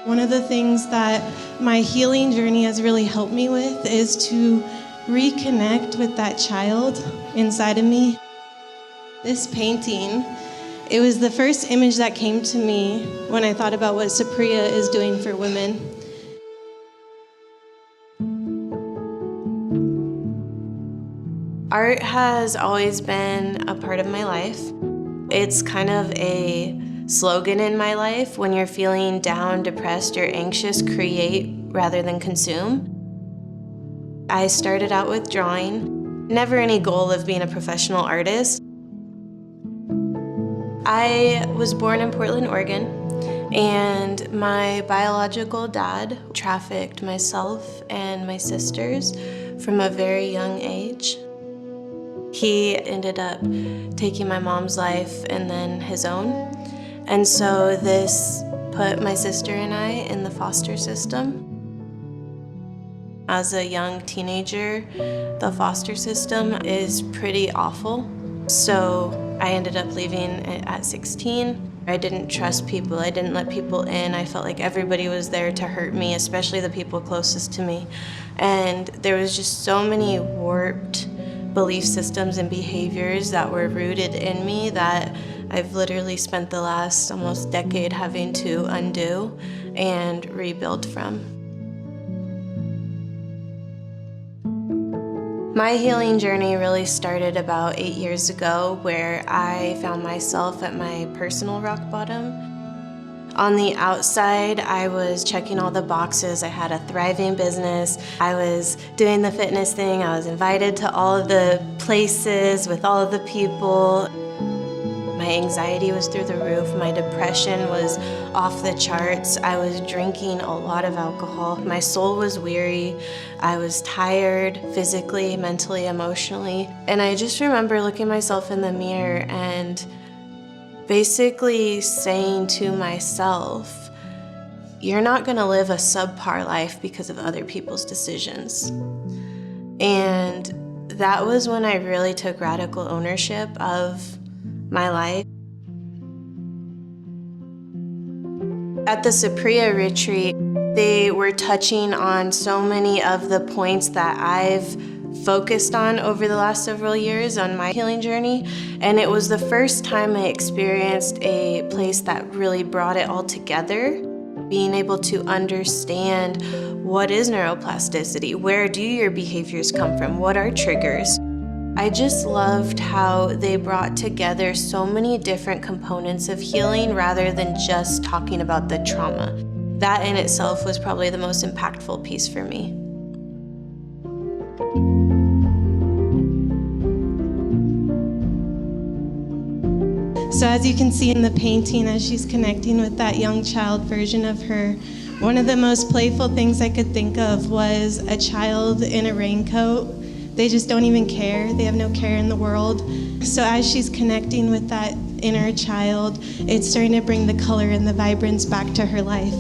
One of the things that my healing journey has really helped me with is to reconnect with that child inside of me. This painting, it was the first image that came to me when I thought about what Saprea is doing for women. Art has always been a part of my life. It's kind of a slogan in my life. When you're feeling down, depressed, or anxious, create rather than consume. I started out with drawing, never any goal of being a professional artist. I was born in Portland, Oregon, and my biological dad trafficked myself and my sisters from a very young age. He ended up taking my mom's life and then his own. And so this put my sister and I in the foster system. As a young teenager, the foster system is pretty awful. So I ended up leaving at 16. I didn't trust people. I didn't let people in. I felt like everybody was there to hurt me, especially the people closest to me. And there was just so many warped belief systems and behaviors that were rooted in me that I've literally spent the last almost decade having to undo and rebuild from. My healing journey really started about 8 years ago, where I found myself at my personal rock bottom. On the outside, I was checking all the boxes. I had a thriving business. I was doing the fitness thing. I was invited to all of the places with all of the people. My anxiety was through the roof. My depression was off the charts. I was drinking a lot of alcohol. My soul was weary. I was tired physically, mentally, emotionally. And I just remember looking myself in the mirror and basically saying to myself, you're not gonna live a subpar life because of other people's decisions. And that was when I really took radical ownership of my life. At the Saprea retreat, they were touching on so many of the points that I've focused on over the last several years on my healing journey, and it was the first time I experienced a place that really brought it all together, being able to understand what is neuroplasticity, where do your behaviors come from, what are triggers. I just loved how they brought together so many different components of healing rather than just talking about the trauma. That in itself was probably the most impactful piece for me. So as you can see in the painting, as she's connecting with that young child version of her, one of the most playful things I could think of was a child in a raincoat. They just don't even care. They have no care in the world. So as she's connecting with that inner child, it's starting to bring the color and the vibrance back to her life.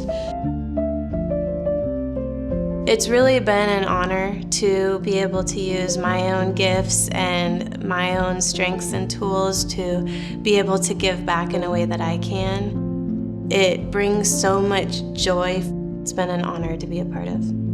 It's really been an honor to be able to use my own gifts and my own strengths and tools to be able to give back in a way that I can. It brings so much joy. It's been an honor to be a part of.